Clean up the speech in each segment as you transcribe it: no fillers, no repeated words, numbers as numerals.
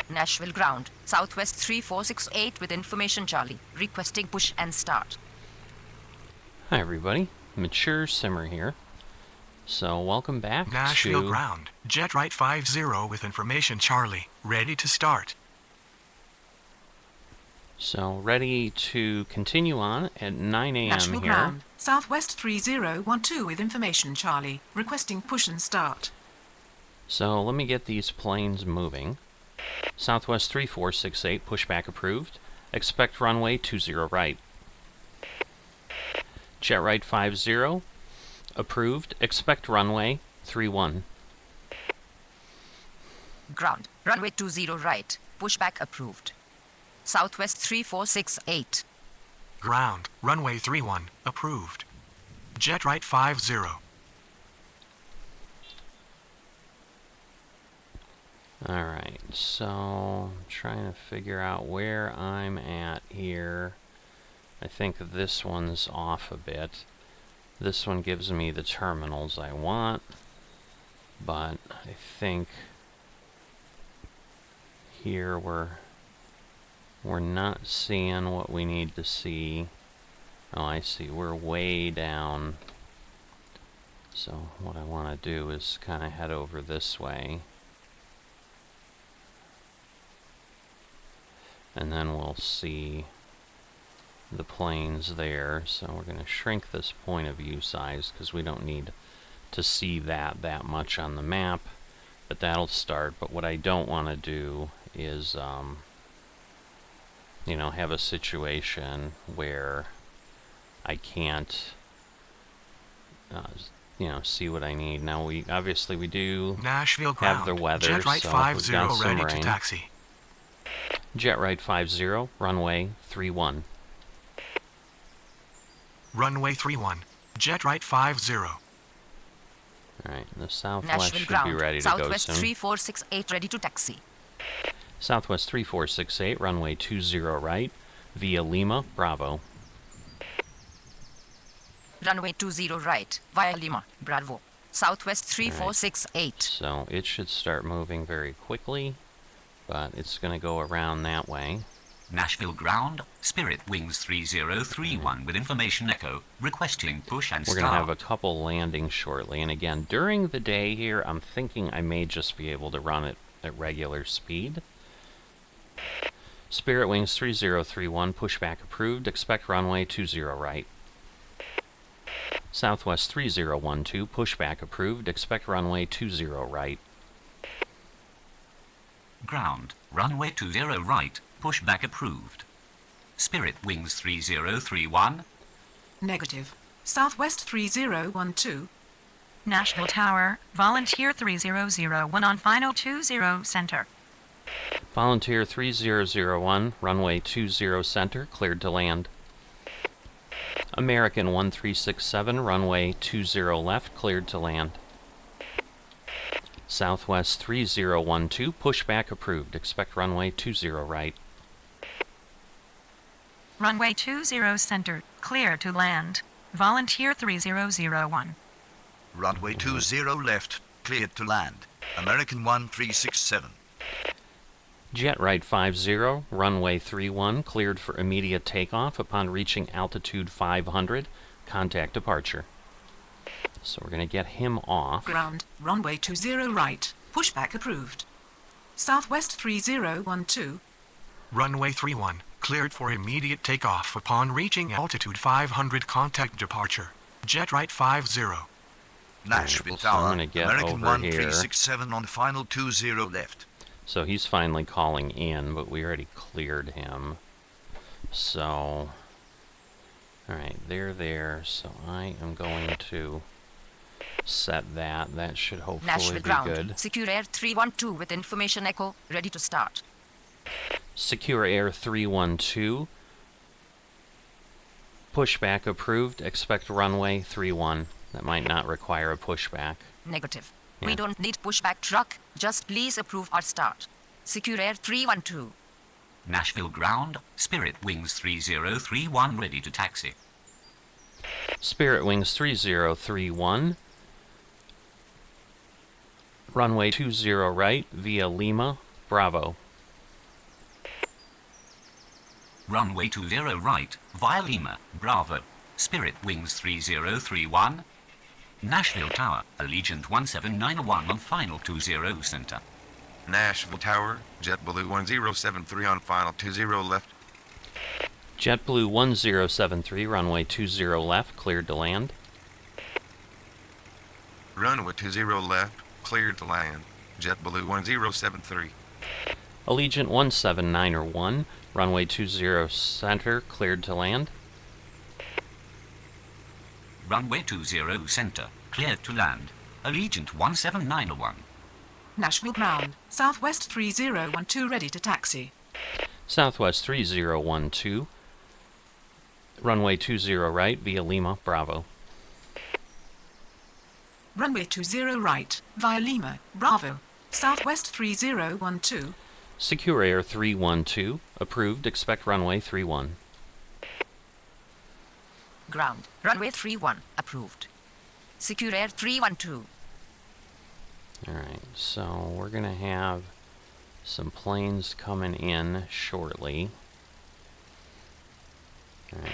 Nashville ground, Southwest 3468 with information Charlie, requesting push and start. Hi everybody, Mature Simmer here. So welcome back Nashville to ground, jet right 50 with information Charlie, ready to start. So ready to continue on at 9 a.m. Nashville here. ground, Southwest 3012 with information Charlie, requesting push and start. So let me get these planes moving. Southwest 3468, pushback approved. Expect runway 20 right. Jet right 50, approved. Expect runway 31. Ground, runway 20 right, pushback approved. Southwest 3468. Ground, runway 31, approved. Jet right 50. Alright, so I'm trying to figure out where I'm at here. I think this one's off a bit. This one gives me the terminals I want, but I think here we're not seeing what we need to see. Oh, I see. We're way down. So what I want to do is kind of head over this way. And then we'll see the planes there. So we're going to shrink this point of view size because we don't need to see that much on the map. But that'll start. But what I don't want to do is, you know, have a situation where I can't, you know, see what I need. Now we do Nashville have ground, the weather, jet right so 50 we've got some ready to rain. taxi. Jet right 50, runway 31. Runway 31, jet right 50. Alright, the Southwest Nashville should ground, be ready to Southwest go soon. 3468 ready to taxi. Southwest 3468, runway 20 right, via Lima, Bravo. Runway 20 right, via Lima, Bravo. Southwest 3468. So it should start moving very quickly, but it's going to go around that way. Nashville ground, Spirit Wings 3031 with information echo, requesting push and We're start. going to have a couple landings shortly, and again, during the day here, I'm thinking I may just be able to run it at regular speed. Spirit Wings 3031, pushback approved, expect runway 20 right. Southwest 3012, pushback approved, expect runway 20 right. Ground, runway 20 right, pushback approved. Spirit Wings 3031. Negative. Southwest 3012. Nashville Tower, Volunteer 3001 on final 20 center. Volunteer 3001, runway 20 center, cleared to land. American 1367, runway 20 left, cleared to land. Southwest 3012, pushback approved, expect runway 20 right. Runway 20 center, clear to land. Volunteer 3001. Runway 20 left, cleared to land. American 1367. Jet right 50, runway 31, cleared for immediate takeoff upon reaching altitude 500, contact departure. So we're going to get him off. Ground, runway 20 right, pushback approved. Southwest 3012. Runway 31, cleared for immediate takeoff upon reaching altitude 500, contact departure. Jet right 50. Nashville so I'm Tower, gonna get American over here. 1367 on final 20 left. So he's finally calling in, but we already cleared him. So, alright, they're there. So I am going to set that. That should hopefully Nashville be ground, good. Secure Air 312 with information echo, ready to start. Secure Air 312. Pushback approved. Expect runway 31. That might not require a pushback. Negative. Yeah. We don't need pushback truck, just please approve our start. Secure Air 312. Nashville ground, Spirit Wings 3031 ready to taxi. Spirit Wings 3031. Runway 20 right via Lima, Bravo. Runway 20 right, via Lima, Bravo. Spirit Wings 3031. Nashville Tower, Allegiant 1791 on final 20 center. Nashville Tower, JetBlue 1073 on final 20 left. JetBlue 1073, runway 20 left, cleared to land. Runway 20 left, cleared to land. JetBlue 1073. Allegiant 179 runway 20 center, cleared to land. Runway 20 center, cleared to land. Allegiant 1791. Nashville ground, Southwest 3012 ready to taxi. Southwest 3012, runway 20 right, via Lima, Bravo. Runway 20 right, via Lima, Bravo. Southwest 3012. Secure Air 312, approved, expect runway 31. Ground. Runway 31. Approved. Secure Air 312. Alright, so we're going to have some planes coming in shortly. Alright.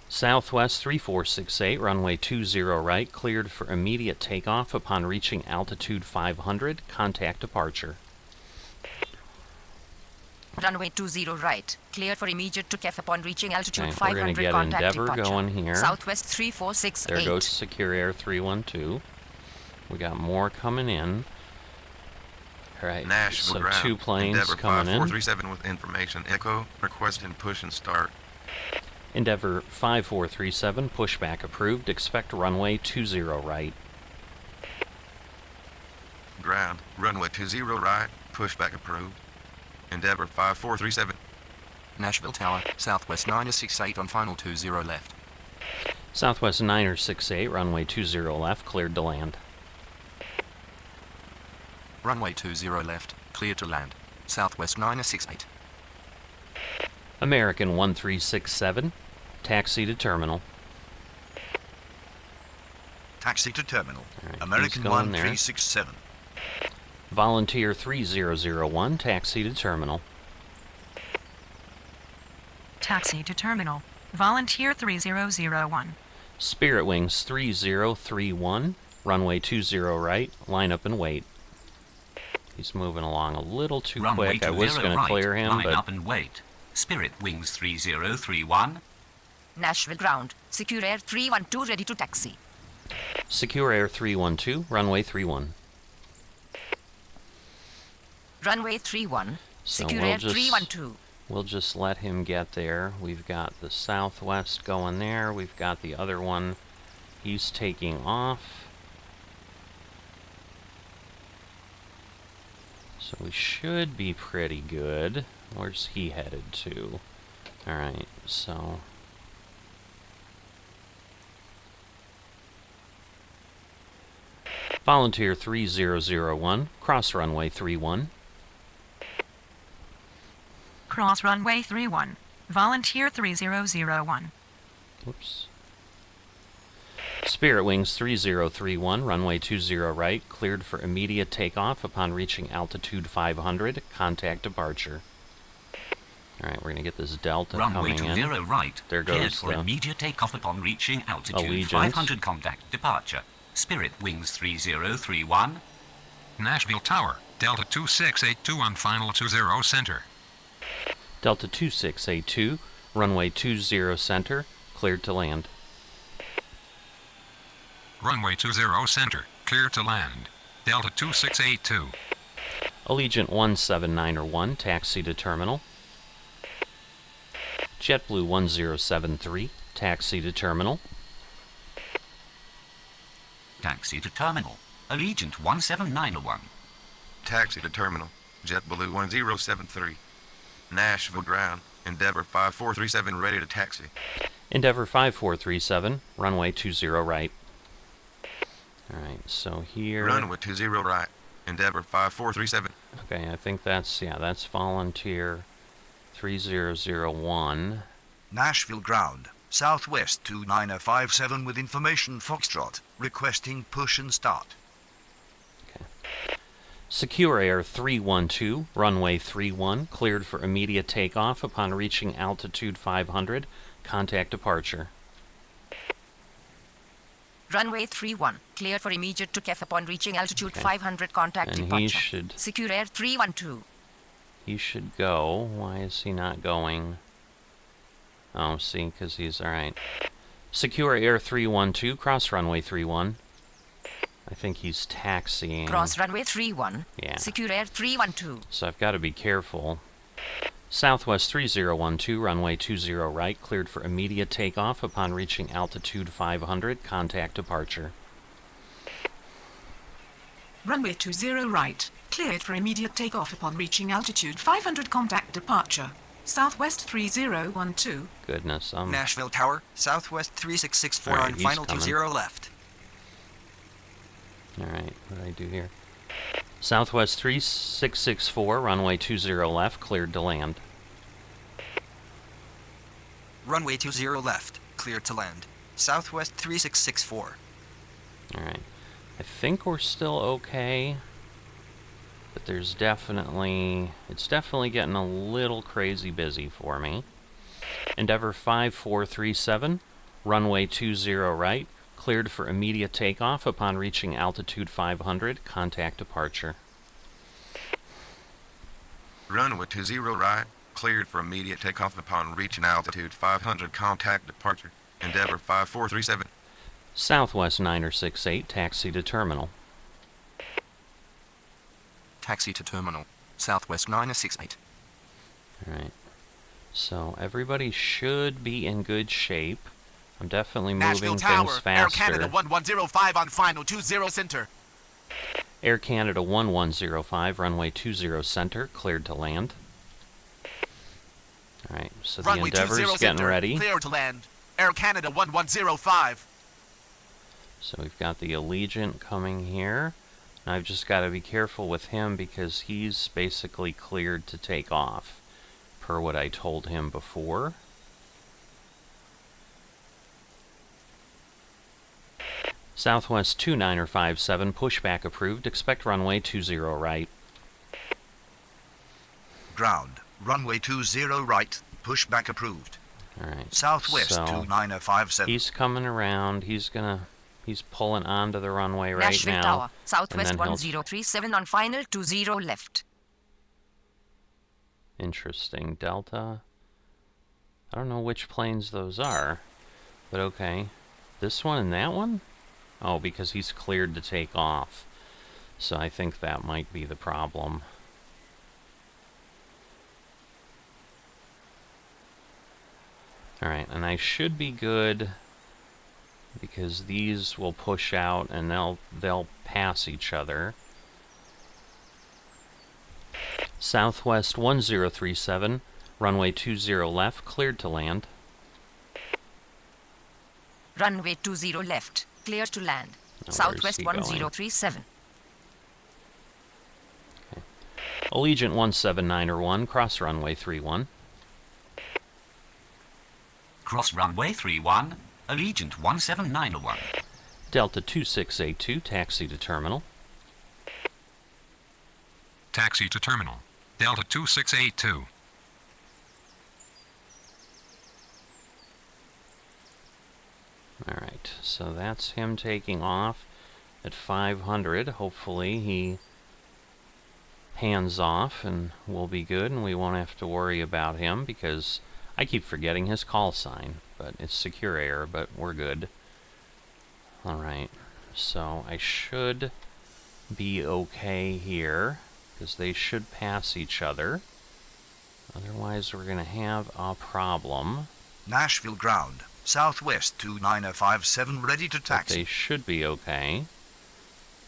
Southwest 3468, runway 20 right, cleared for immediate takeoff upon reaching altitude 500, contact departure. Runway 20 right. Clear for immediate takeoff upon reaching altitude Okay, we're 500. going to get Contact Endeavour departure. going here. Southwest 3468. There goes Secure Air 312. We got more coming in. Alright, Nashville so ground. 2 planes Endeavour coming in. 5437 with information echo, requesting push and start. Endeavour 5437, pushback approved, expect runway 20 right. Ground, runway 20 right, pushback approved. Endeavour 5437. Nashville Tower, Southwest 968 on final 20 left. Southwest 968, runway 20 left, cleared to land. Runway 20 left, cleared to land. Southwest 968. American 1367, taxi to terminal. Taxi to terminal. Alright, American he's going there. 1367. Volunteer 3001, taxi to terminal. Taxi to terminal. Volunteer 3001. Spirit Wings 3031, runway 20 right, line up and wait. He's moving along a little too Runway quick. I was 20 going to right, clear him, line but up and wait. Spirit Wings 3031. Nashville ground. Secure Air 312 ready to taxi. Secure Air 312, runway 31. Runway 31. So Secure we'll Air just- 312. We'll just let him get there. We've got the Southwest going there. We've got the other one. He's taking off. So we should be pretty good. Where's he headed to? Alright, so... Volunteer 3001, cross runway 31. Cross runway 31. Volunteer 3001. Oops. Spirit Wings 3031, runway 20 right, cleared for immediate takeoff upon reaching altitude 500, contact departure. Alright, we're going to get this Delta Runway coming 20 in. right. There Cleared goes for the immediate takeoff upon reaching altitude Allegiant. 500. Contact departure. Spirit Wings 3031. Nashville Tower, Delta 2682 on final 20 center. Delta 2682, runway 20 center, cleared to land. Runway 20 center, clear to land. Delta 2682. Allegiant 17901, taxi to terminal. JetBlue 1073, taxi to terminal. Taxi to terminal. Allegiant 17901. Taxi to terminal, JetBlue 1073. Nashville ground, Endeavour 5437 ready to taxi. Endeavour 5437, runway 20 right. Alright, so here... Runway 20 right, Endeavour 5437. Okay, I think that's, yeah, that's Volunteer 3001. Nashville ground, Southwest 2957 with information Foxtrot, requesting push and start. Secure Air 312, runway 31, cleared for immediate takeoff upon reaching altitude 500. Contact departure. Runway 31, cleared for immediate takeoff upon reaching altitude 500. Contact And departure. Secure Air 312. he should go. Why is he not going? Oh, see, because he's alright. Secure Air 312, cross runway 31. I think he's taxiing. Cross runway 31. Yeah. Secure Air 312. So I've got to be careful. Southwest 3012, runway 20 right, cleared for immediate takeoff upon reaching altitude 500. Contact departure. Runway 20 right, cleared for immediate takeoff upon reaching altitude 500. Contact departure. Southwest 3012. Goodness, Nashville Tower, Southwest 3664 Alright, on he's final coming. 20 left. Alright, what did I do here? Southwest 3664, runway 20 left, cleared to land. Runway 20 left, cleared to land. Southwest 3664. Alright. I think we're still okay. But there's definitely... It's definitely getting a little crazy busy for me. Endeavour 5437, runway 20 right, cleared for immediate takeoff upon reaching altitude 500. Contact departure. Runway 20 right, cleared for immediate takeoff upon reaching altitude 500. Contact departure. Endeavour 5437. Southwest 9068, taxi to terminal. Taxi to terminal. Southwest 968. Alright. So everybody should be in good shape. I'm definitely moving things faster. Air Canada 1105 on final 20 center. Air Canada 1105, runway 20 center, cleared to land. Alright, so the Runway 20 Endeavour's getting center, ready. clear to land. Air Canada 1105. So we've got the Allegiant coming here. And I've just got to be careful with him because he's basically cleared to take off, per what I told him before. Southwest 2957, pushback approved. Expect runway 20 right. Ground. Runway 20 right. Pushback approved. Alright. Southwest so 2957. he's coming around. He's pulling onto the runway right Nashville now. Tower, Southwest and then 1037 on final 20 left. Interesting. Delta. I don't know which planes those are, but okay. This one and that one? Oh, because he's cleared to take off. So I think that might be the problem. Alright, and I should be good because these will push out and they'll pass each other. Southwest 1037, runway 20 left, cleared to land. Runway 20 left, clear to land. Now, Southwest where's he going? 1037. Allegiant 17901, cross runway 31. Cross runway 31, Allegiant 17901. Delta 2682, taxi to terminal. Taxi to terminal. Delta 2682. Alright, so that's him taking off at 500. Hopefully he hands off and we'll be good and we won't have to worry about him because I keep forgetting his call sign. But it's Secure Air, but we're good. Alright, so I should be okay here because they should pass each other. Otherwise we're going to have a problem. Nashville ground. Southwest 2957 ready to But taxi. they should be okay.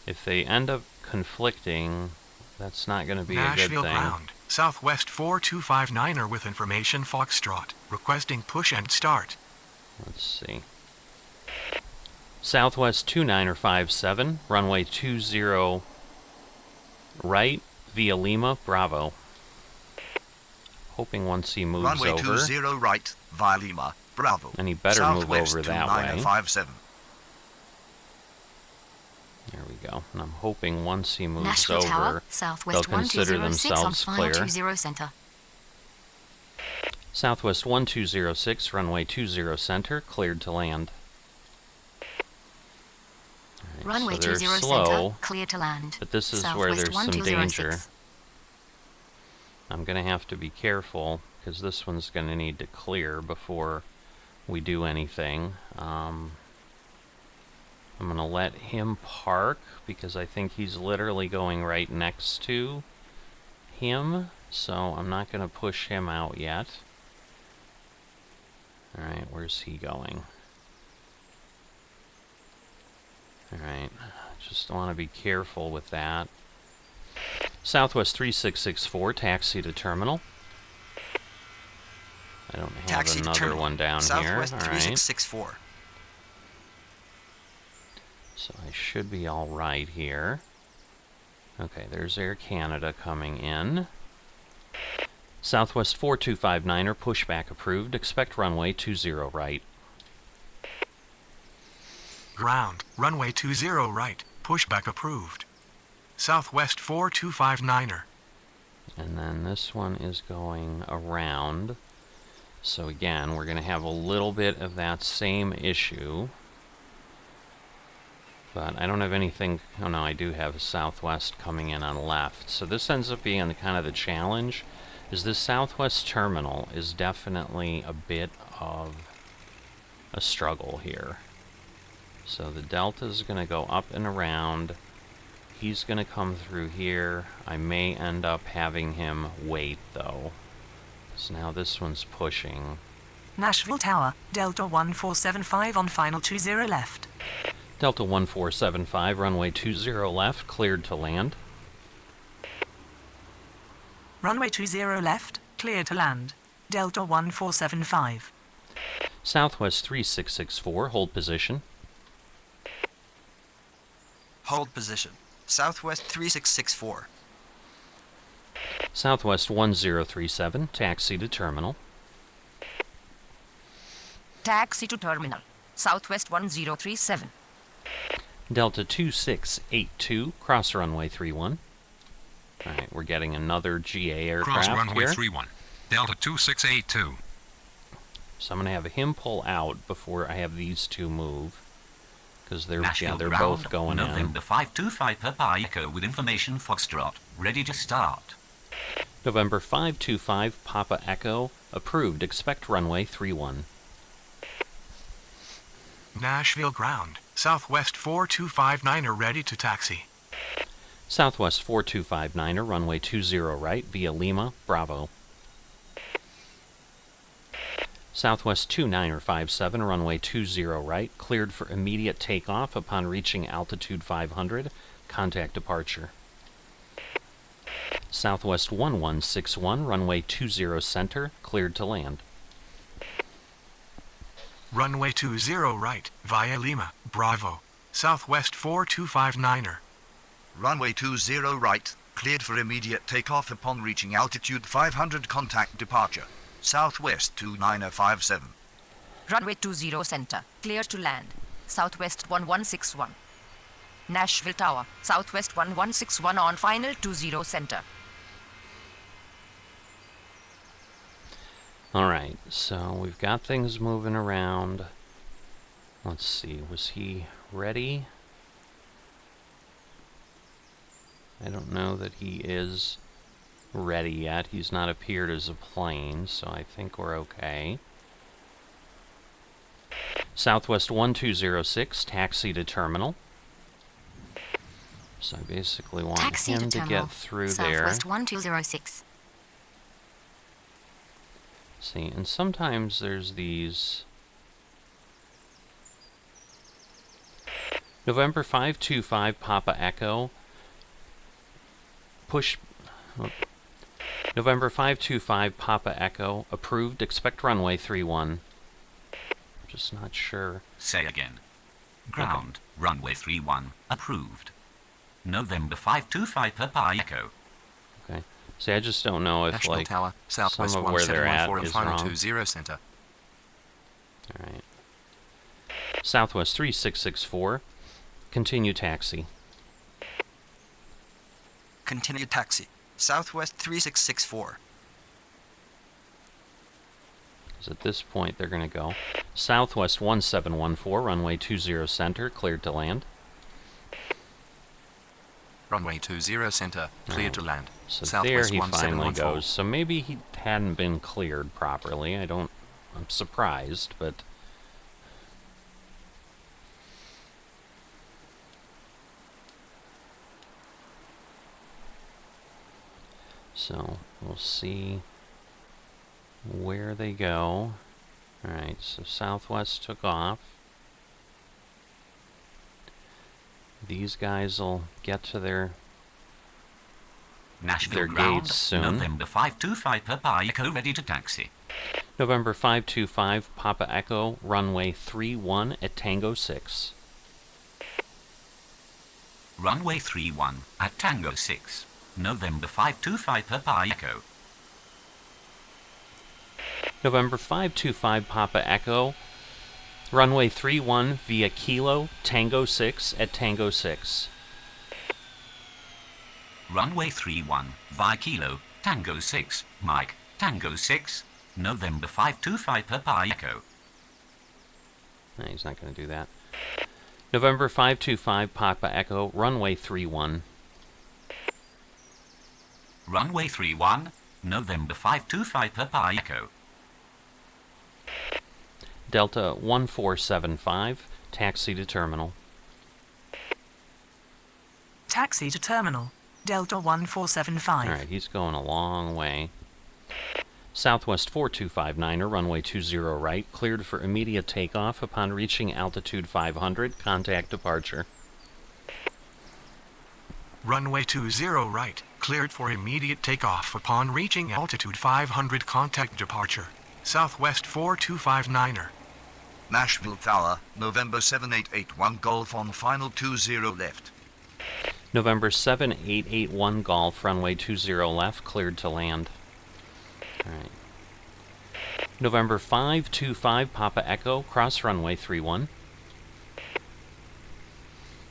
If they end up conflicting, that's not going to be a Nashville good thing. ground. Southwest 4259er with information Foxtrot. Requesting push and start. Let's see. Southwest 2957, runway 20 right, via Lima, Bravo. Hoping once he moves Runway over. 20 right, via Lima, Bravo. And he better Southwest move over that way. 2957. There we we go. And I'm hoping once he moves Nashville over, Tower, Southwest they'll consider 1206 on themselves final clear. 20 center. Southwest 1206, runway 20 center, cleared to land. All right, Runway so they're 20 slow, center, clear to land. but this is where Southwest there's some 1206. danger. I'm going to have to be careful, because this one's going to need to clear before we do anything. I'm going to let him park, because I think he's literally going right next to him, so I'm not going to push him out yet. Alright, where's he going? Alright, just want to be careful with that. Southwest 3664, taxi to terminal. I don't have Taxi to another terminal. one down Southwest here. 3664. So I should be all right here. Okay, there's Air Canada coming in. Southwest 4259er, pushback approved. Expect runway 20 right. Ground, runway 20 right, pushback approved. Southwest 4259er. And then this one is going around. So again, we're going to have a little bit of that same issue. But I don't have anything. Oh no, I do have a Southwest coming in on left. So this ends up being kind of the challenge. Is this Southwest terminal is definitely a bit of a struggle here. So the Delta is going to go up and around. He's going to come through here. I may end up having him wait though. So now this one's pushing. Nashville Tower, Delta 1475 on final 20 left. Delta 1475, runway 20 left, cleared to land. Runway 20 left, clear to land. Delta 1475. Southwest 3664, hold position. Hold position. Southwest 3664. Southwest 1037, taxi to terminal. Taxi to terminal. Southwest 1037. Delta 2682, cross runway 31. Alright, we're getting another GA aircraft Cross runway here. 31. Delta 2682. So I'm going to have him pull out before I have these two move. Because they're, Nashville they're ground, both going in. November 525 Papa Echo with information Foxtrot. Ready to start. November 525, Papa Echo, approved. Expect runway 31. Nashville ground, Southwest 4259er ready to taxi. Southwest 4259er, runway 20 right, via Lima, Bravo. Southwest 2957, runway 20 right, cleared for immediate takeoff upon reaching altitude 500. Contact departure. Southwest 1161, runway 20 center, cleared to land. Runway 20 right, via Lima, Bravo. Southwest 4259er. Runway 20 right, cleared for immediate takeoff upon reaching altitude 500. Contact departure. Southwest 2957. Runway 20 center, clear to land. Southwest 1161. Nashville Tower, Southwest 1161 on final 20 center. Alright, so we've got things moving around. Let's see, was he ready? I don't know that he is ready yet. He's not appeared as a plane, so I think we're okay. Southwest 1206, taxi to terminal. So I basically want Taxi him to to get through there. Southwest 1206. See, and sometimes there's these... November 525, Papa Echo. Push... Oh. November 525, Papa Echo. Approved. Expect runway 31. Just not sure. Say again. Ground, runway 31, approved. November 525 Papa Echo. Okay. See, I just don't know if, National like, Tower, Southwest some of where they're at 1714 and is final wrong. 20 center. Alright. Southwest 3664. Continue taxi. Continue taxi. Southwest 3664. So at this point, they're going to go Southwest 1714, runway 20 center, cleared to land. Runway 20 center, cleared to land. So Southwest there he finally 1714. goes. So maybe he hadn't been cleared properly. I'm surprised, but... So we'll see where they go. Alright, so Southwest took off. These guys will get to their Nashville ground, gates soon. November 525 Papa Echo ready to taxi. November 525 Papa Echo, runway 31 at Tango 6. Runway 31 at Tango 6. November 525 Papa Echo. November 525 Papa Echo, runway 31 via Kilo, Tango 6 at Tango 6. Runway 31 via Kilo, Tango 6, Mike, Tango 6, November 525 Papa Echo. No, he's not going to do that. November 525 Papa Echo, runway 31. Runway 31, November 525 Papa Echo. Delta 1475, taxi to terminal. Taxi to terminal. Delta 1475. Alright, he's going a long way. Southwest 4259er, runway 20 right, cleared for immediate takeoff upon reaching altitude 500, contact departure. Runway 20 right, cleared for immediate takeoff upon reaching altitude 500, contact departure. Southwest 4259er. Nashville Tower, November 7881 Golf on final 20 left. November 7881 Golf, runway 20 left, cleared to land. Alright. November 525 Papa Echo, cross runway 31.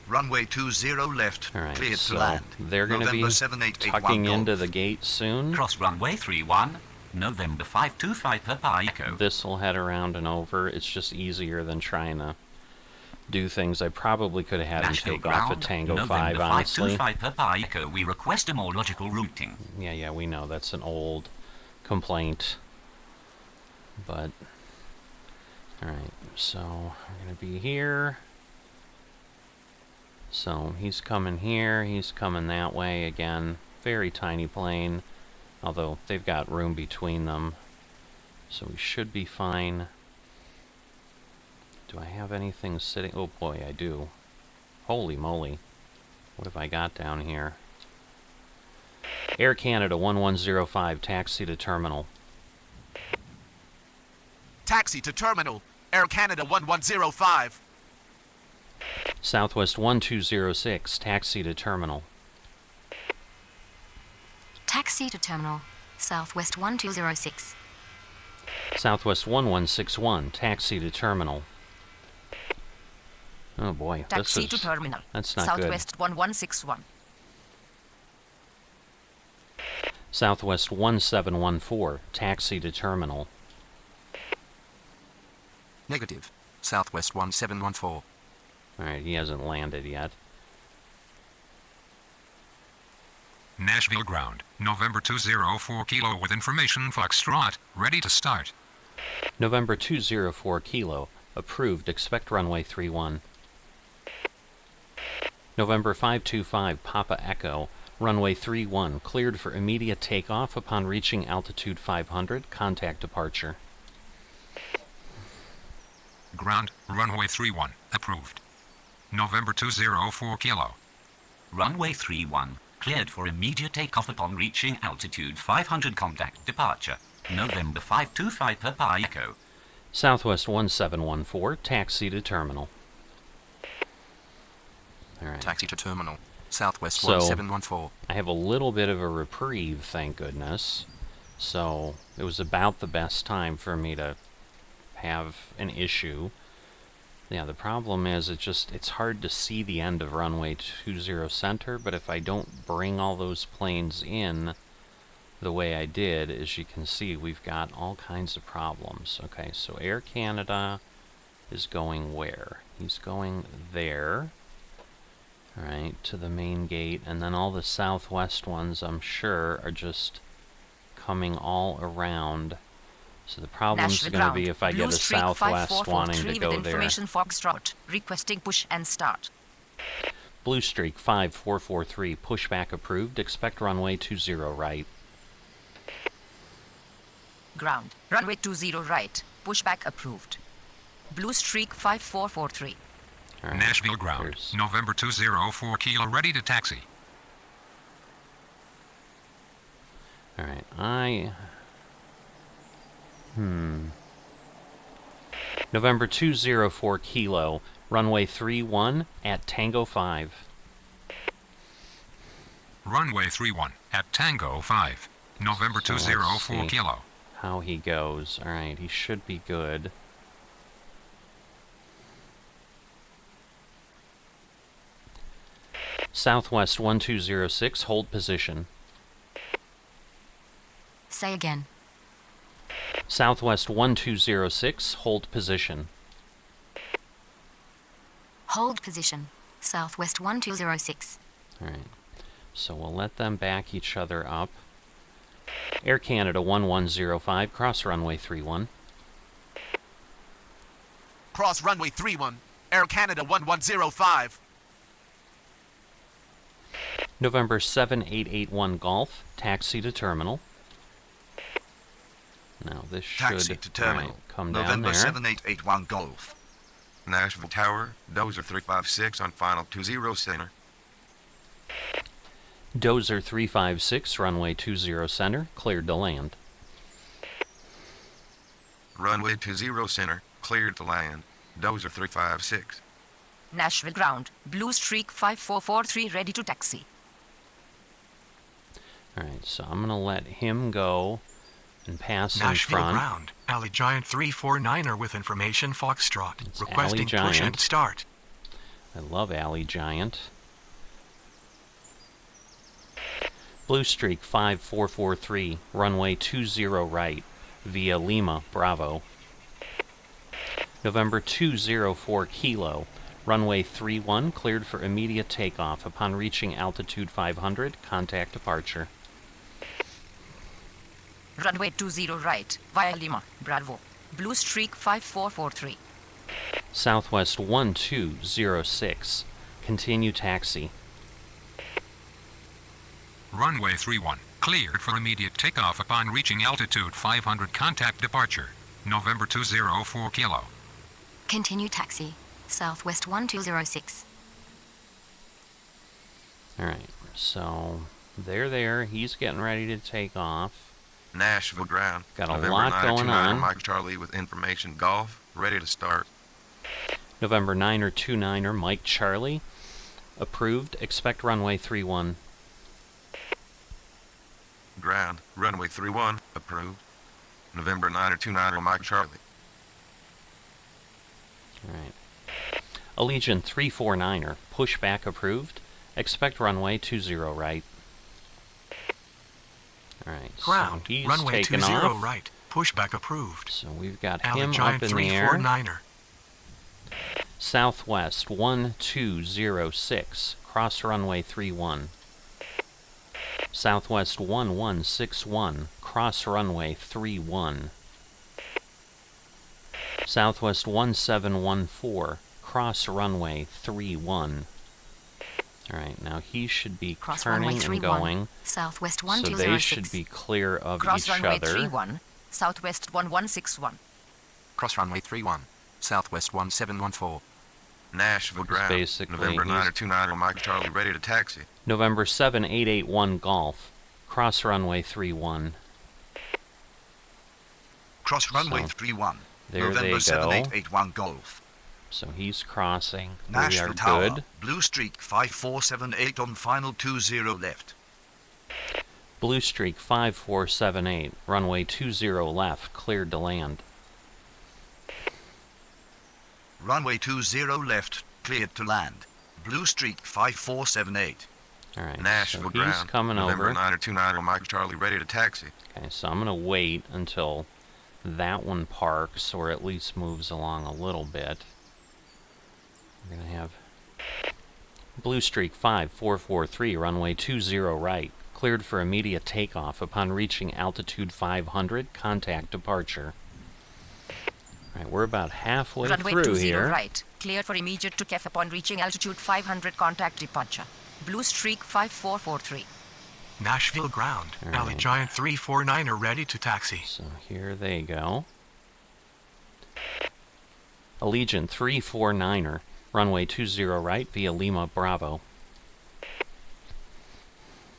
Runway 20 left, Alright, cleared so to land. they're going to be November 7881 tucking Golf. into the gate soon. Cross runway 31, November 525 Papa Echo. This will head around and over. It's just easier than trying to do things. I probably could have had him Nashville take off at ground, Tango November 5, honestly. 525 Papa Echo. We request a more logical routing. Yeah, we know. That's an old complaint. But, alright, so we're going to be here. So he's coming here, he's coming that way again. Very tiny plane, although they've got room between them. So we should be fine. Do I have anything sitting? Oh boy, I do. Holy moly. What have I got down here? Air Canada 1105, taxi to terminal. Taxi to terminal. Air Canada 1105. Southwest 1206, taxi to terminal. Taxi to terminal. Southwest 1206. Southwest 1161, taxi to terminal. Oh boy, Taxi this to is... terminal. That's not Southwest 1161. good. Southwest 1714, taxi to terminal. Negative. Southwest 1714. Alright, he hasn't landed yet. Nashville ground, November 204 Kilo with information Foxtrot, ready to start. November 204 Kilo, approved, expect runway 31. November 525 Papa Echo, runway 31, cleared for immediate takeoff upon reaching altitude 500, contact departure. Ground, runway 31, approved. November 204 Kilo. Runway 31, cleared for immediate takeoff upon reaching altitude 500, contact departure. November 525 Papa Echo. Southwest 1714, taxi to terminal. Alright. Taxi to terminal. Southwest So, 1714. I have a little bit of a reprieve, thank goodness. So, it was about the best time for me to have an issue. Yeah, the problem is it's hard to see the end of runway 20 center, but if I don't bring all those planes in the way I did, as you can see, we've got all kinds of problems. Okay, so Air Canada is going where? He's going there. Alright, to the main gate, and then all the southwest ones, I'm sure, are just coming all around. So the problem's going to be if I get a southwest wanting to go there. Information Foxtrot, requesting push and start. Blue Streak 5443, pushback approved, expect runway 20 right. Ground, runway 20 right, pushback approved. Blue Streak 5443. Right, Nashville ground, November 204 Kilo, ready to taxi. Alright, November 204 Kilo, runway 31 at Tango 5. Runway 31 at Tango 5, November 204 Kilo. How he goes. Alright, he should be good. Southwest 1206, hold position. Say again. Southwest 1206, hold position. Hold position. Southwest 1206. Alright, so we'll let them back each other up. Air Canada 1105, cross runway 31. Cross runway 31, Air Canada 1105. November 7881 Golf, taxi to terminal. Now this Taxi should to terminal. come down November there. 7881 Golf. Nashville Tower, Dozer 356 on final 20 center. Dozer 356, runway 20 center, cleared to land. Runway 20 center, cleared to land. Dozer 356. Nashville ground, Blue Streak 5443, ready to taxi. Alright, so I'm going to let him go and pass in Nashville front. ground, Alley Giant 349er with information Foxtrot, It's requesting Alley push Giant. and start. I love Alley Giant. Blue Streak 5443, runway 20 right, via Lima, Bravo. November 204 Kilo, runway 31, cleared for immediate takeoff. Upon reaching altitude 500, contact departure. Runway 20 right, via Lima, Bravo. Blue Streak 5443. Southwest 1206, continue taxi. Runway 31, cleared for immediate takeoff upon reaching altitude 500, contact departure. November 204 Kilo. Continue taxi. Southwest 1206. Alright, so they're there. He's getting ready to take off. Nashville ground. Got a November lot going 929 on. Mike Charlie with information Golf, ready to start. November 929er Mike Charlie. Approved. Expect runway 31. Ground, runway 31, approved. November 929er Mike Charlie. Alright. Allegiant 349er. Pushback approved. Expect runway 20 right. Alright, Ground, so he's runway taken 20 off. right, pushback approved. So we've got Alley him Giant up in the air. 349er. Southwest 1206. Cross runway 31. Southwest 1161. Cross runway 31. Southwest 1714. Cross runway 31. Alright, now he should be Cross turning runway and 31. going. Southwest So 1206. they should be clear of Cross each runway other. 31, Southwest 1161. Cross runway 31. Southwest 1714. Nashville ground. basically November he's- 929er Mike Charlie, ready to taxi. November 7881 Golf. Cross runway 31. Cross runway So, 31. there November they go. 7881 Golf. So he's crossing. We Nashville are Tower. good. Blue Streak 5478 on final 20 left. Blue Streak 5478. Runway 20 left. Cleared to land. Runway 20 left, cleared to land. Blue Streak 5478. All right, Nashville so he's ground. coming November over. 929 Mike Charlie ready to taxi. Okay, so I'm going to wait until that one parks, or at least moves along a little bit. We're going to have Blue Streak 5443, runway 20 right. Cleared for immediate takeoff upon reaching altitude 500. Contact departure. All right, we're about halfway Runway through 20 here. right. Cleared for immediate takeoff upon reaching altitude 500. Contact departure. Blue Streak 5443. Nashville ground. All Alley right. Giant 349 are ready to taxi. So here they go. Allegiant 349er, runway 20 right via Lima Bravo.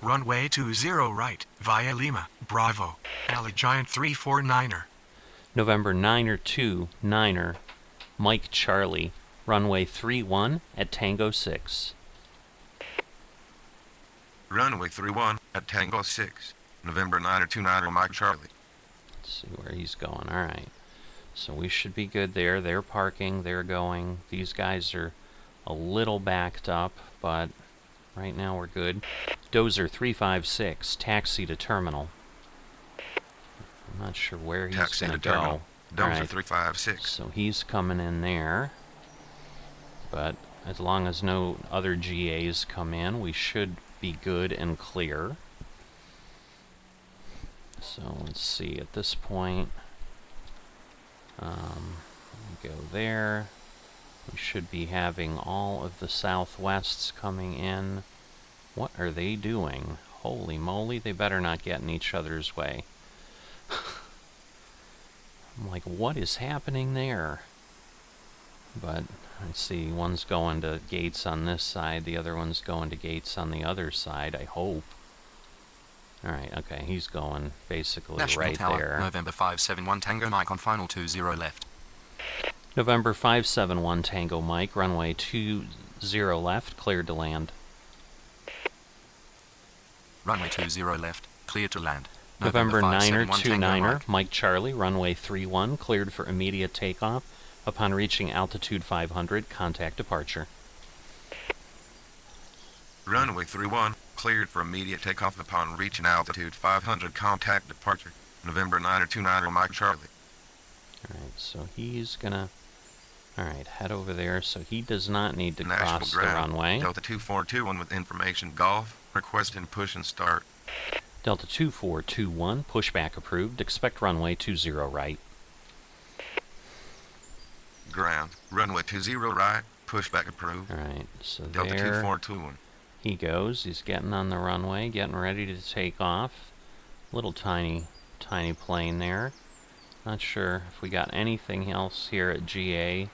Runway 20 right, via Lima, Bravo. Alley Giant 349er. November 9er 9er, Mike Charlie, runway 31 at Tango 6. Runway 31 at Tango 6. November 929 Mike Charlie. Let's see where he's going. All right. So we should be good there. They're parking. They're going. These guys are a little backed up, but right now we're good. Dozer 356, taxi to terminal. I'm not sure where he's Taxi going to to go. terminal. Dozer All right. 356. So he's coming in there. But as long as no other GAs come in, we should be good and clear. So let's see, at this point, we go there. We should be having all of the Southwests coming in. What are they doing? Holy moly, they better not get in each other's way. I'm like, what is happening there? But I see one's going to gates on this side, the other one's going to gates on the other side, I hope. Alright, okay, he's going basically Nashville right Tower, there. November 571 Tango Mike on final 20 left. November 571 Tango Mike, runway 20 left, cleared to land. Runway 20 left, cleared to land. November 9er 571 Tango 29er, Mike. Mike Charlie, runway 31, cleared for immediate takeoff. Upon reaching altitude 500, contact departure. Runway 31 cleared for immediate takeoff upon reaching altitude 500. Contact departure. November 929 Mike Charlie. Alright, so he's gonna... Alright, head over there, so he does not need to Nashville cross the ground. runway. Delta 2421 with information golf. Requesting push and start. Delta 2421, pushback approved. Expect runway 20 right. Ground. Runway 20 right. Pushback approved. Alright, so Delta there 2421. he goes. He's getting on the runway, getting ready to take off. Little tiny plane there. Not sure if we got anything else here at GA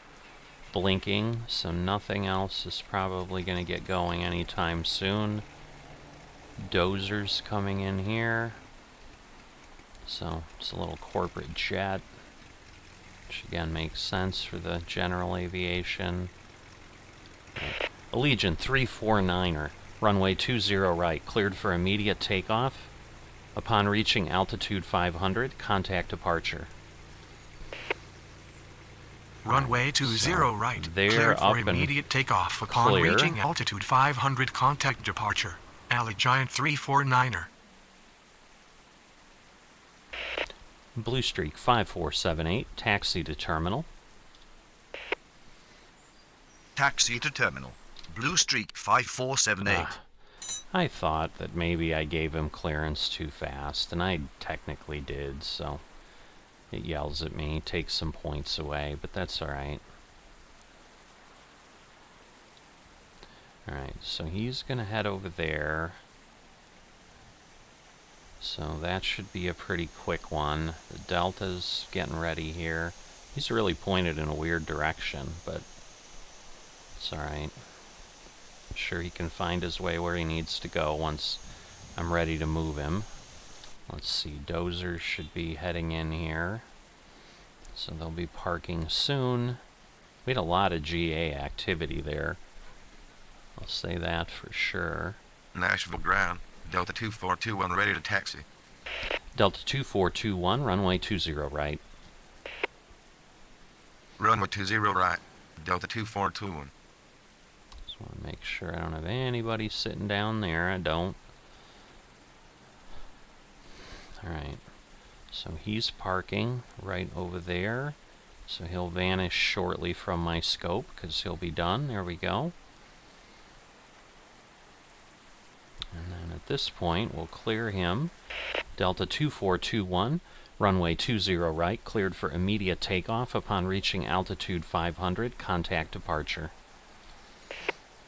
blinking, so nothing else is probably going to get going anytime soon. Dozer's coming in here. So it's a little corporate jet, which again makes sense for the general aviation. Allegiant 349er, runway 20 right, cleared for immediate takeoff. Upon reaching altitude 500, contact departure. Runway 20 right, they're cleared up for and immediate takeoff upon clear. reaching altitude 500. Contact departure. Alley Giant 349er. Blue Streak 5478, taxi to terminal. Taxi to terminal. Blue Streak 5478. I thought that maybe I gave him clearance too fast, and I technically did, so it yells at me, takes some points away, but that's alright. Alright, so he's gonna head over there. So that should be a pretty quick one. The Delta's getting ready here. He's really pointed in a weird direction, but it's alright. I'm sure he can find his way where he needs to go once I'm ready to move him. Let's see, Dozer should be heading in here. So they'll be parking soon. We had a lot of GA activity there. I'll say that for sure. Nashville ground. Delta 2421 ready to taxi. Delta 2421, runway 20 right. Runway 20 right. Delta 2421. Just want to make sure I don't have anybody sitting down there. I don't. Alright, so he's parking right over there. So he'll vanish shortly from my scope because he'll be done. There we go. And then at this point, we'll clear him. Delta 2421, runway 20 right, cleared for immediate takeoff upon reaching altitude 500, contact departure.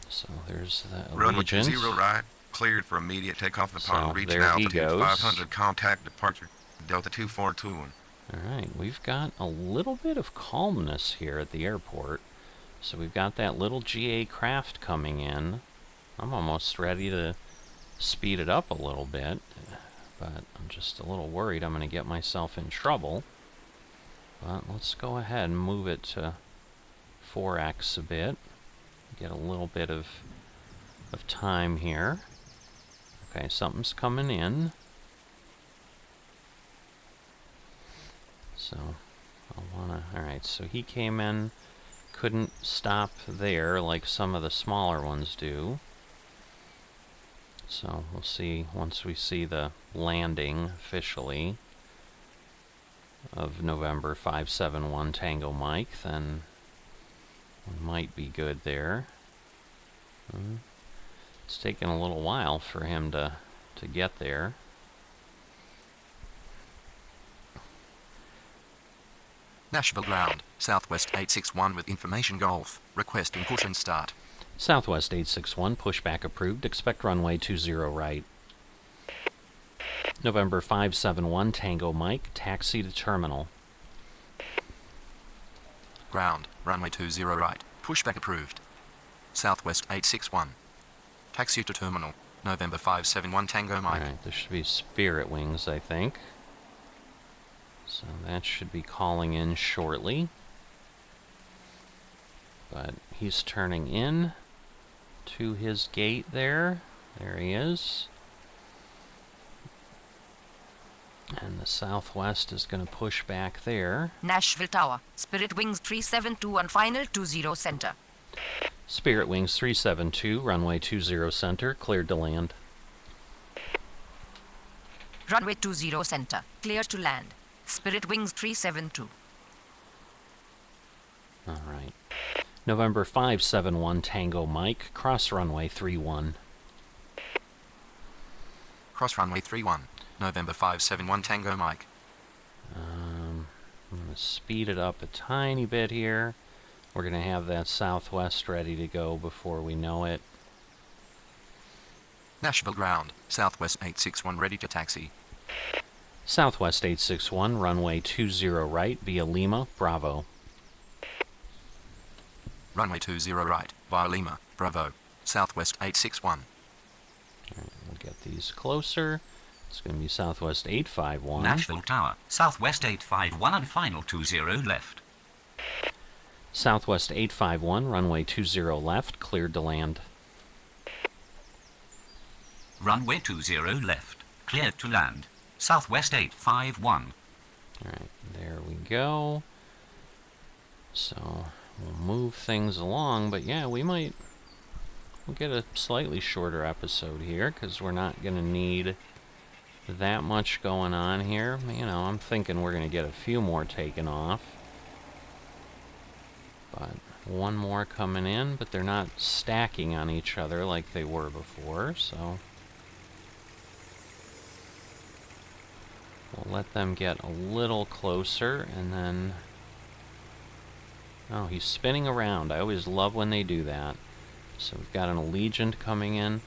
So there's the Runway Allegiant. 20 right, cleared for immediate takeoff upon So reaching there he altitude goes. 500, contact departure. Delta 2421. Alright, we've got a little bit of calmness here at the airport. So we've got that little GA craft coming in. I'm almost ready to speed it up a little bit, but I'm just a little worried I'm going to get myself in trouble. But let's go ahead and move it to 4x a bit. Get a little bit of time here. Okay, something's coming in. So I wanna, alright, so he came in, couldn't stop there like some of the smaller ones do. So we'll see once we see the landing officially of November 571 Tango Mike, then we might be good there. It's taken a little while for him to get there. Nashville ground, Southwest 861 with information Golf, requesting push and start. Southwest 861, pushback approved, expect runway 20 right. November 571 Tango Mike, taxi to terminal. Ground, runway 20 right, pushback approved. Southwest 861. Taxi to terminal, November 571 Tango Mike. Alright, this should be Spirit Wings, I think. So that should be calling in shortly. But he's turning in to his gate there. There he is. And the Southwest is going to push back there. Nashville Tower, Spirit Wings 372 on final 20 center. Spirit Wings 372, runway 20 center, cleared to land. Runway 20 center, clear to land. Spirit Wings 372. Alright. November 571 Tango Mike, cross runway 31. Cross runway 31, November 571 Tango Mike. I'm going to speed it up a tiny bit here. We're going to have that Southwest ready to go before we know it. Nashville ground, Southwest 861 ready to taxi. Southwest 861, runway 20 right via Lima, Bravo. Runway 20 right, via Lima, Bravo. Southwest 861. Alright, we'll get these closer. It's going to be Southwest 851. Nashville Tower, Southwest 851 and final 20 left. Southwest 851, runway 20 left, cleared to land. Runway 20 left, cleared to land. Southwest 851. Alright, there we go. So, we'll move things along, but yeah, we'll get a slightly shorter episode here, because we're not going to need that much going on here. You know, I'm thinking we're going to get a few more taken off. But one more coming in, but they're not stacking on each other like they were before, so we'll let them get a little closer, and then... Oh, he's spinning around. I always love when they do that. So we've got an Allegiant coming in.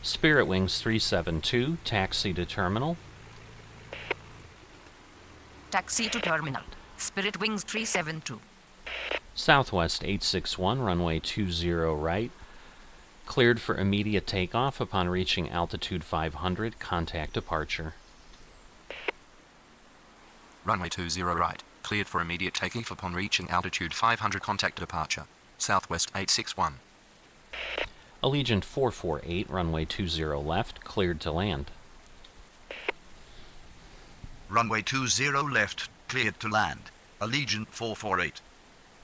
Spirit Wings 372, taxi to terminal. Taxi to terminal. Spirit Wings 372. Southwest 861, runway 20 right. Cleared for immediate takeoff upon reaching altitude 500, contact departure. Runway 20 right, cleared for immediate takeoff upon reaching altitude 500, contact departure. Southwest 861. Allegiant 448, runway 20 left, cleared to land. Runway 20 left, cleared to land. Allegiant 448.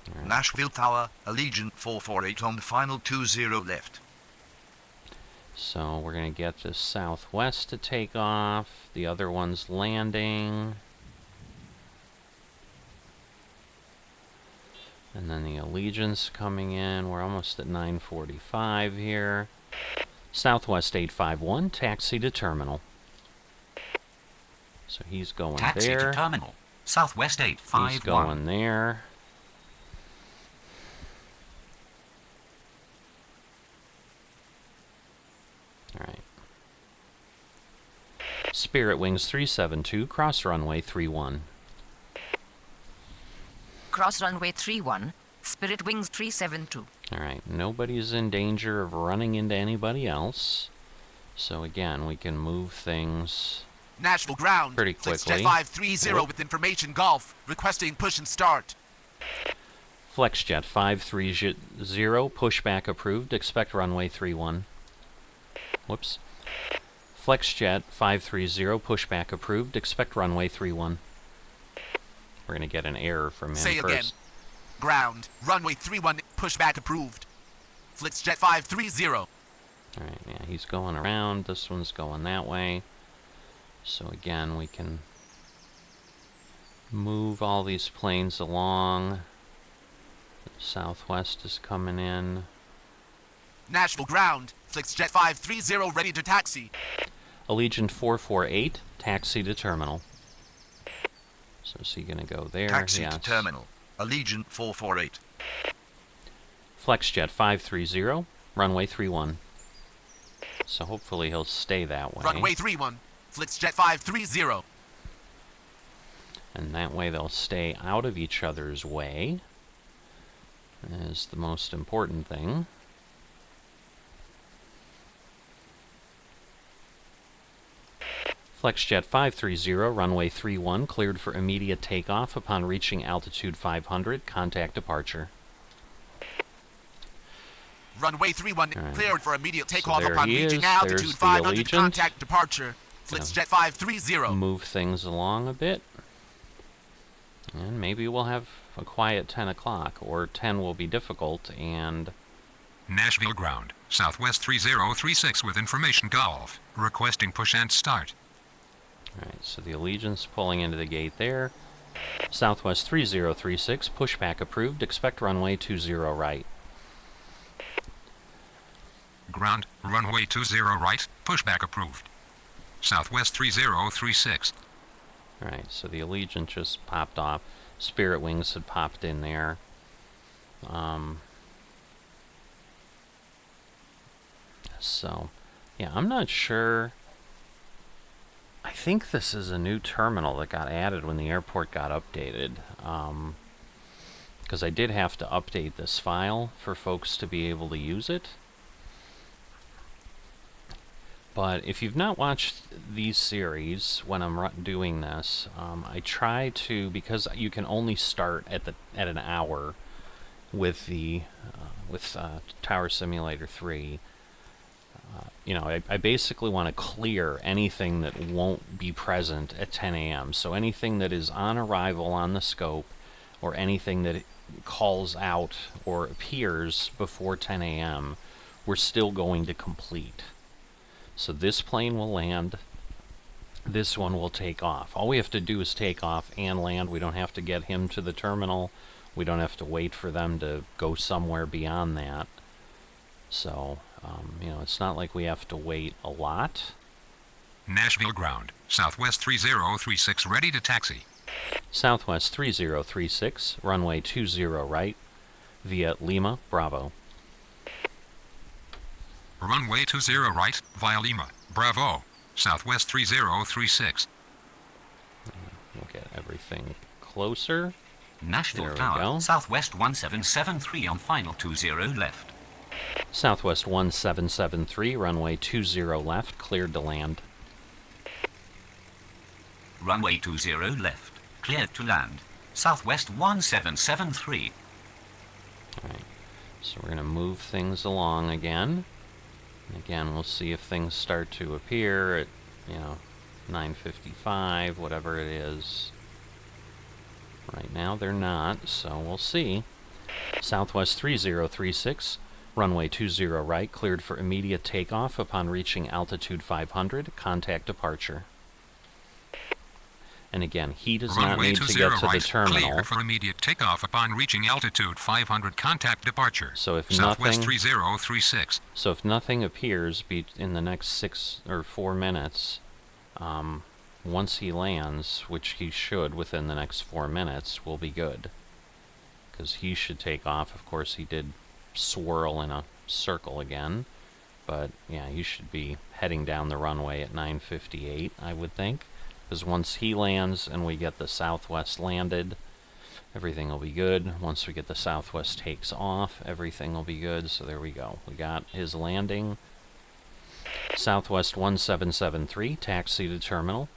Right. Nashville Tower, Allegiant 448 on the final 20 left. So we're going to get this Southwest to take off. The other one's landing. And then the Allegiance coming in. We're almost at 9:45 here. Southwest 851, taxi to terminal. So he's going Taxi there. to terminal. Southwest 851. He's going there. Alright. Spirit Wings 372, cross runway 31. Cross runway 31, Spirit Wings 372. Alright, nobody's in danger of running into anybody else. So again, we can move things Nashville ground. pretty Flexjet quickly. 530 with information Golf. Requesting push and start. FlexJet 530, pushback approved, expect runway 31. Whoops. FlexJet 530, pushback approved, expect runway 31. We're going to get an error from him Say first. again. Ground. Runway 31. Pushback approved. Flexjet 530. Alright, yeah, he's going around. This one's going that way. So again, we can move all these planes along. Southwest is coming in. Nashville ground. Flexjet 530 ready to taxi. Allegiant 448, taxi to terminal. So is he going to go there? Taxi Yes. to terminal. Allegiant 448. FlexJet 530, runway 31. So hopefully he'll stay that way. Runway 31. Flexjet 530. And that way they'll stay out of each other's way. Is the most important thing. FlexJet 530, runway 31, cleared for immediate takeoff upon reaching altitude 500. Contact departure. Runway 31 Alright. cleared for immediate takeoff there upon he reaching is. altitude There's the 500. Allegiant. Contact departure. Flexjet 530. Move things along a bit. And maybe we'll have a quiet 10 o'clock, or 10 will be difficult, and... Nashville ground. Southwest 3036 with information Golf. Requesting push and start. Alright, so the Allegiance pulling into the gate there. Southwest 3036, pushback approved, expect runway 20 right. Ground. Runway 20 right. Pushback approved. Southwest 3036. Alright, so the Allegiant just popped off. Spirit Wings had popped in there. So, yeah, I'm not sure. I think this is a new terminal that got added when the airport got updated. Because I did have to update this file for folks to be able to use it. But if you've not watched these series when I'm doing this, I try to, because you can only start at an hour with the Tower Simulator 3. You know, I basically want to clear anything that won't be present at 10 a.m. So anything that is on arrival on the scope, or anything that calls out or appears before 10 a.m., we're still going to complete. So this plane will land, this one will take off. All we have to do is take off and land. We don't have to get him to the terminal. We don't have to wait for them to go somewhere beyond that. So, you know, it's not like we have to wait a lot. Nashville ground. Southwest 3036 ready to taxi. Southwest 3036, runway 20 right, via Lima, Bravo. Runway 20 right, via Lima, Bravo. Southwest 3036. We'll get everything closer. Nashville There we Tower. go. Southwest 1773 on final 20 left. Southwest 1773, runway 20 left, cleared to land. Runway 20 left. Cleared to land. Southwest 1773. Alright, so we're going to move things along again. And again, we'll see if things start to appear at, you know, 9:55, whatever it is. Right now they're not, so we'll see. Southwest 3036, runway 20 right, cleared for immediate takeoff upon reaching altitude 500, contact departure. And again, he does not Runway need to 20 get to right, the terminal. cleared for immediate takeoff upon reaching altitude 500, contact departure. So if Southwest nothing, 3036. So if nothing appears in the next 6 or 4 minutes, once he lands, which he should within the next 4 minutes, we'll be good. Because he should take off. Of course, he did swirl in a circle again. But yeah, he should be heading down the runway at 9:58, I would think. Because once he lands and we get the Southwest landed, everything will be good. Once we get the Southwest takes off, everything will be good. So there we go. We got his landing. Southwest 1773, taxi to terminal.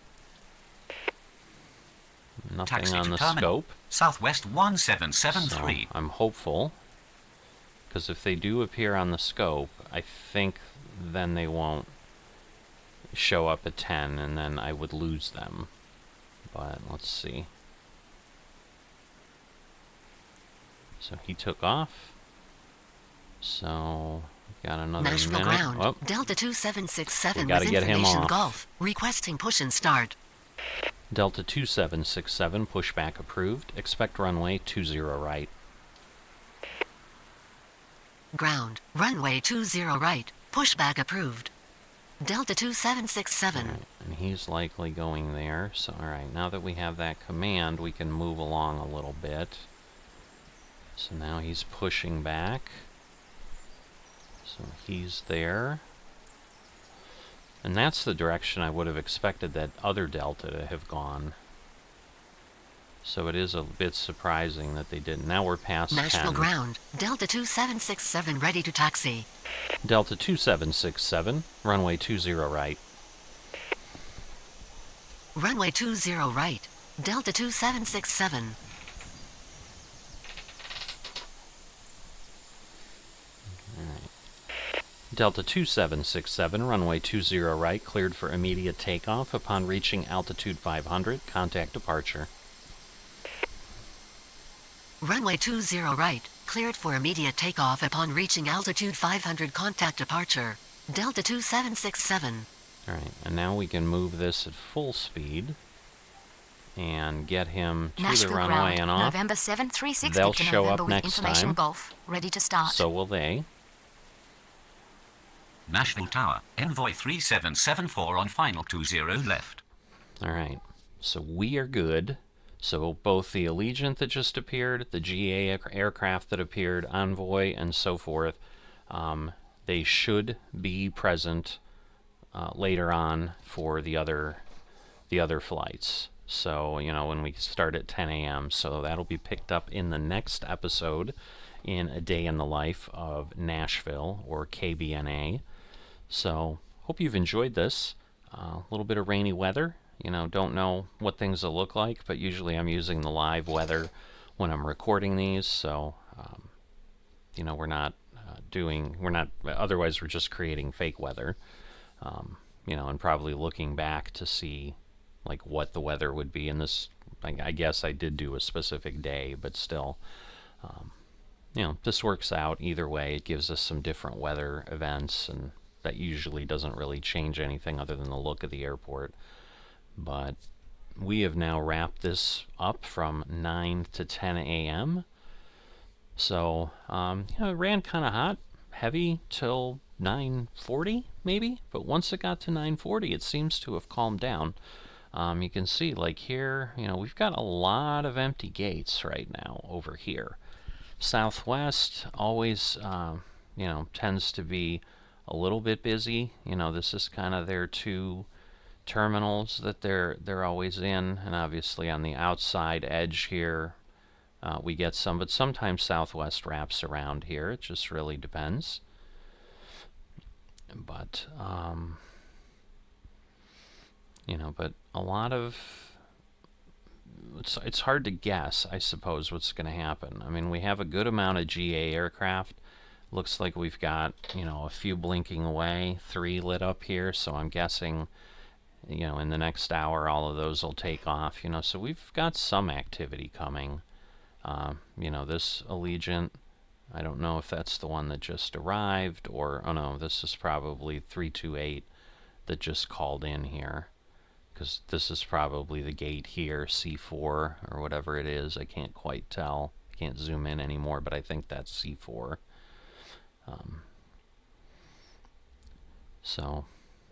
Nothing Taxi on to the terminal. scope. Southwest 1773. So I'm hopeful. Because if they do appear on the scope, I think then they won't show up at 10, and then I would lose them. But let's see. So he took off. So we've got another Nashville minute. ground. Oh, Delta 2767 we gotta with get him information off. Golf. Requesting push and start. Delta 2767, pushback approved. Expect runway 20 right. Ground. Runway 20 right. Pushback approved. Delta 2767. Alright, and he's likely going there. So, alright, now that we have that command, we can move along a little bit. So now he's pushing back. So he's there. And that's the direction I would have expected that other Delta to have gone. So it is a bit surprising that they didn't. Now we're past Nashville 10. ground. Delta 2767 ready to taxi. Delta 2767, runway 20 right. Runway 20 right. Delta 2767. Delta 2767, runway 20 right, cleared for immediate takeoff upon reaching altitude 500, contact departure. Runway 20 right. Cleared for immediate takeoff upon reaching altitude 500, contact departure. Delta 2767. Alright, and now we can move this at full speed and get him to Nashville the runway ground. and off. November 7360 They'll to show November up with next information time. Golf. Ready to start. So will they. Nashville Tower, Envoy 3774 on final 20 left. Alright, so we are good. So both the Allegiant that just appeared, the GA aircraft that appeared, Envoy, and so forth, they should be present later on for the other flights. So, you know, when we start at 10 a.m. So that'll be picked up in the next episode in A Day in the Life of Nashville, or Kbna. So, hope you've enjoyed this. A little bit of rainy weather. You know, don't know what things will look like, but usually I'm using the live weather when I'm recording these. So, you know, otherwise we're just creating fake weather. You know, and probably looking back to see like what the weather would be in this. I guess I did do a specific day, but still, you know, this works out either way. It gives us some different weather events, and that usually doesn't really change anything other than the look of the airport. But we have now wrapped this up from 9 to 10 a.m. So, you know, it ran kind of hot, heavy till 9:40 maybe, but once it got to 9:40, it seems to have calmed down. You can see, like here, you know, we've got a lot of empty gates right now over here. Southwest always, you know, tends to be a little bit busy. You know, this is kind of their two terminals that they're always in, and obviously on the outside edge here, we get some, but sometimes Southwest wraps around here. It just really depends. But, you know, but a lot of, it's hard to guess, I suppose, what's going to happen. I mean, we have a good amount of GA aircraft. Looks like we've got, you know, a few blinking away, 3 lit up here, so I'm guessing, you know, in the next hour all of those will take off, you know, so we've got some activity coming. You know, this Allegiant, I don't know if that's the one that just arrived, or, oh no, this is probably 328 that just called in here, because this is probably the gate here, C4 or whatever it is. I can't quite tell. I can't zoom in anymore, but I think that's C4.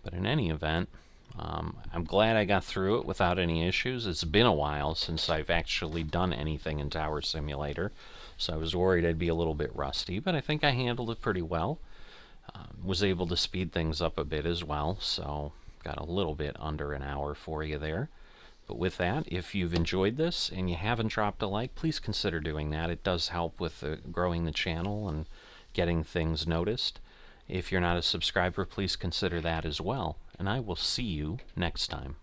But in any event, I'm glad I got through it without any issues. It's been a while since I've actually done anything in Tower Simulator, so I was worried I'd be a little bit rusty, but I think I handled it pretty well. Was able to speed things up a bit as well, so got a little bit under an hour for you there. But with that, if you've enjoyed this and you haven't dropped a like, please consider doing that. It does help with growing the channel and getting things noticed. If you're not a subscriber, please consider that as well. And I will see you next time.